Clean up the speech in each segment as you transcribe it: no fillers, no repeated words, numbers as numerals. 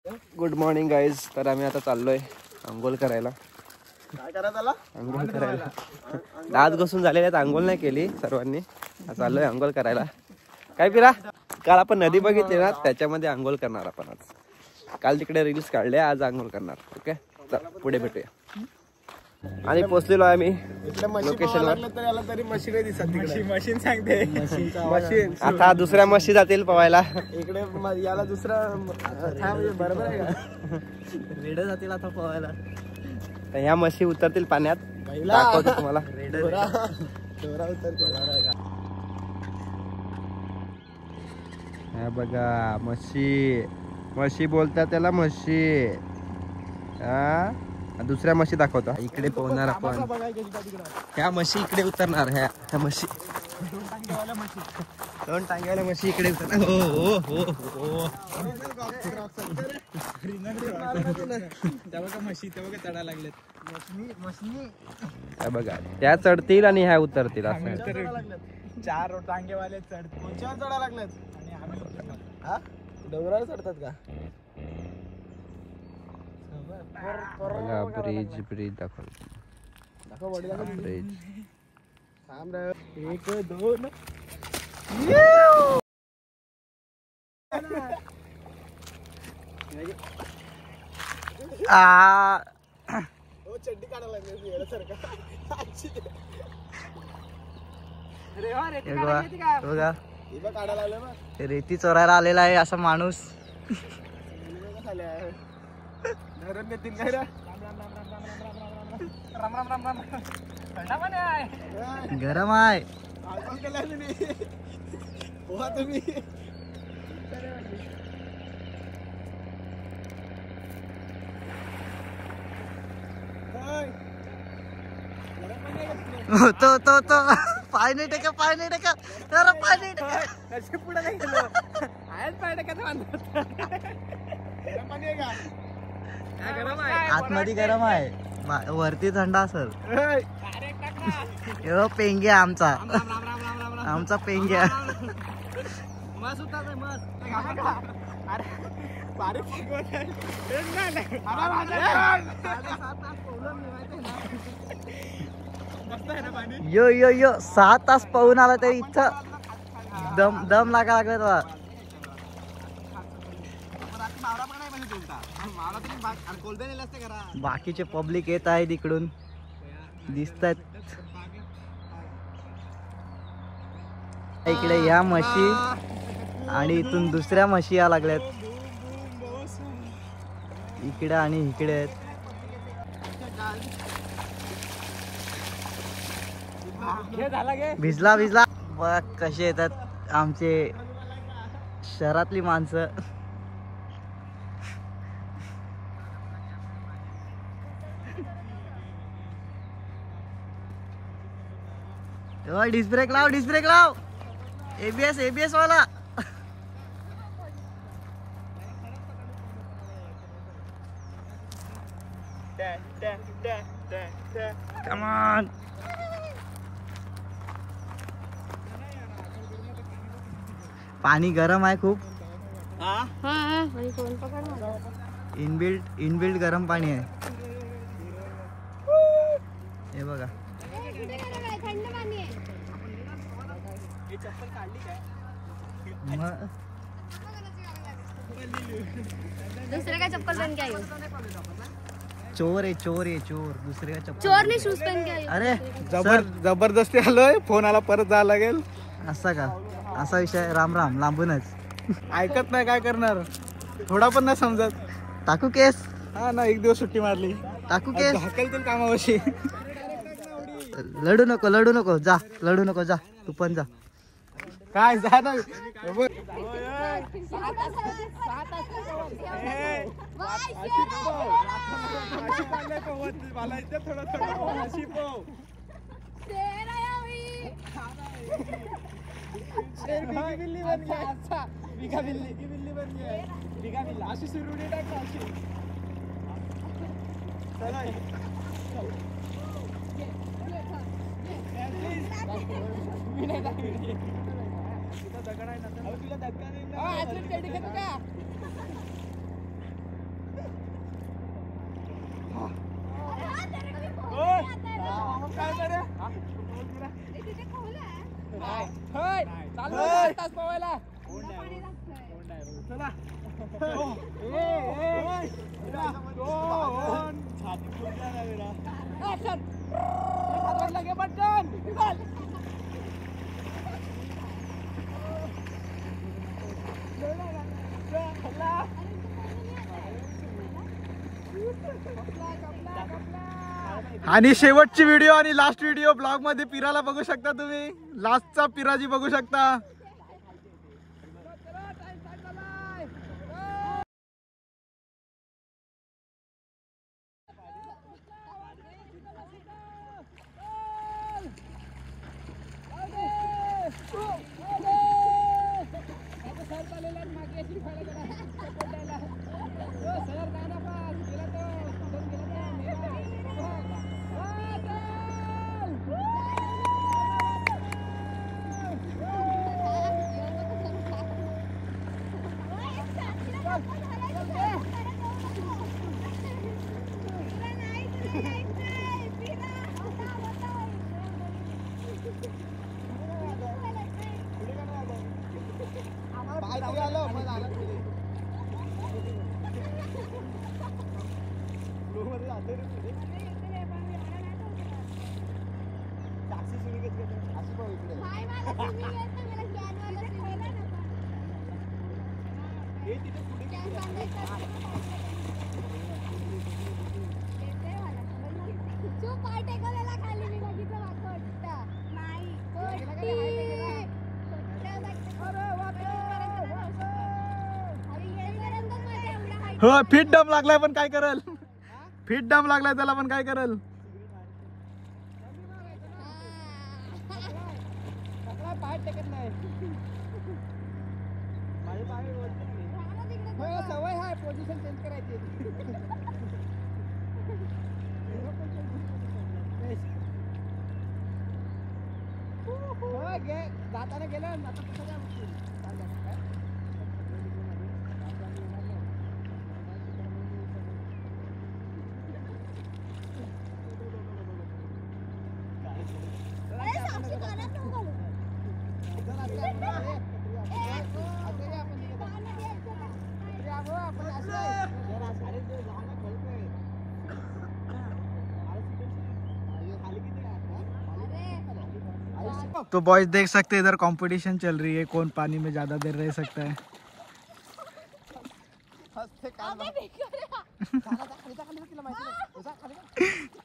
Good morning guys. तर आम्ही आता चाललोय आंघोळ करायला. काय करायचं त्याला? आंघोळ करायला. दात घसून झालेले आहेत, आंघोळ नाही केली सर्वांनी. चाललोय आंघोळ करायला. काय पिरा? काल आपण नदी बघितली ना, त्याच्यामध्ये आंघोळ करणार आपण आज. काल तिकडे रील्स काढले, आज आंघोळ करणार. ओके, पुढे भेटूया. आणि पोहोचलेलो आहे आम्ही लोकेशनवर. तरी मशीन दिसत मशीन सांगते मशीन. आता दुसऱ्या म्हशी जातील पवायला. इकडे याला दुसरा बरोबर आहे का? रेडे जातील आता पवायला. ह्या म्हशी उतरतील पाण्यात. दाखवतो तुम्हाला. हे बघा म्हशी. म्हशी बोलतात त्याला म्हशी. हा, दुसऱ्या म्हशी दाखवतो. इकडे पोहणार आपण. ह्या म्हशी इकडे उतरणार. ह्या म्हशी दोन टांग्यावाल्या म्हशी इकडे उतरणार. हो हो हो हो. चढायला लागलेत बघा, त्या चढतील आणि ह्या उतरतील. असं चार टांगेवाले चढायला लागलेत आणि आम्ही डोंगरावर चढतात का? बघा, ब्रिज ब्रिज दाखव. ब्रिज. एक दोन चड्डी काढायला बघा, रेती चोरायला आलेला आहे असा माणूस. गरम आहे. तो पाय नाही टेका, पाय नाही टेका, तर पाय नाही टेका. पुढे नाही गेलो. आहेच पाय टेकायचं म्हणतात. आतमध्ये गरम आहे, वरती थंड असेल. पेंग्या आमचा पेंग्या. यो यो यो 6 तास पाहून आला तरी इथं दम लागा लागला. बाकीचे पब्लिक येत आहेत इकडून, दिसतात. इकडे या म्हशी आणि इथून दुसऱ्या म्हशी या लागल्यात. इकडे आणि इकडे आहेत. भिजला बघ कसे येतात आमचे शहरातली माणसं. डिस्क ब्रेक लाव. एबीएस वाला. Come on. पाणी गरम आहे खूप. इनबिल्ट गरम पाणी आहे. हे बघा. दुसरे का चप्पल पहन के आयो? चोर आहे दुसरे का चप्पल. चोर ने शूज पहन के आयो? अरे जबरदस्ती आलोय. फोन आला, परत जावं लागेल. असा का? असा विषय. राम लांबूनच. ऐकत नाही, काय करणार. थोडा पण नाही समजत. टाकू केस. हा ना, एक दिवस सुट्टी मारली. टाकू केस. हाकलतील कामावशी. लढू नको जा. लढू नको जा. तू पण जा. काय जा ना. अशी सुरुडी टाक. आणि शेवटची व्हिडिओ आणि लास्ट व्हिडिओ ब्लॉग मध्ये पिराला बघू शकता तुम्ही. लास्टचा पिराजी बघू शकता. हो फिट डम लागलाय पण काय करल. फिट डम लागलाय त्याला पण काय करल. सवय आहे पोझिशन चेंज करायची. जाताना गेलं आता तो बॉयज देख सकते हैं इधर कंपटीशन चल रही है, कौन पानी में ज्यादा देर रह सकता है.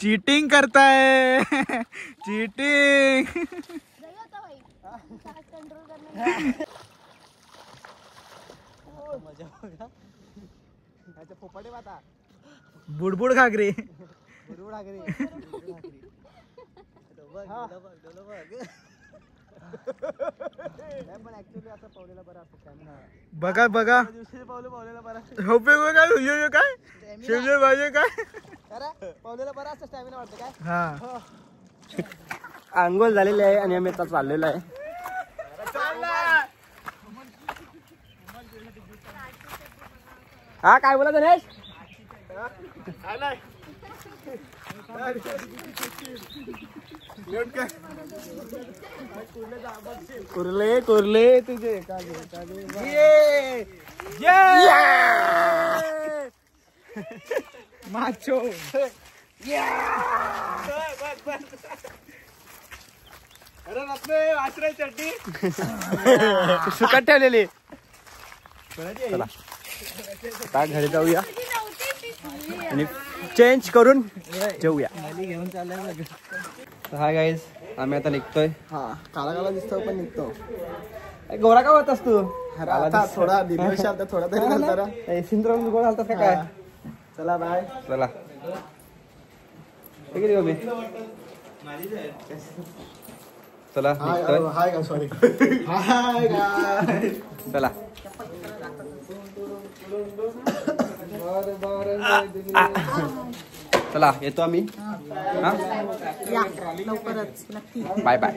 चीटिंग करता है. चीटिंग. बुडबुड घागरी. बघा बघा हो काय शिवजय भाई काय पावलेला बरा असं स्टॅमिना वाटतं काय. हा आंघोळ झालेली आहे आणि आम्ही आता चाललेलो आहे. हा काय बोला गणेश. कुर्ले कुर्ले तुझे माचो. सुकट ठेवलेली. चला आता घरी जाऊया आणि चेंज करून जेऊया. हाय गाईज आम्ही आता निघतोय. हा काला काला दिसतो पण निघतो. गोरा का होतास तू. थोडा दिवस थोडा तरी घालताना सिंद्रम गोळा घालतास का काय. चला बाय. चला किती दिवस मी चला निघतोय. हाय का सॉरी हाय गाय. चला चला येतो आम्ही. लवकरच नक्की. Bye bye.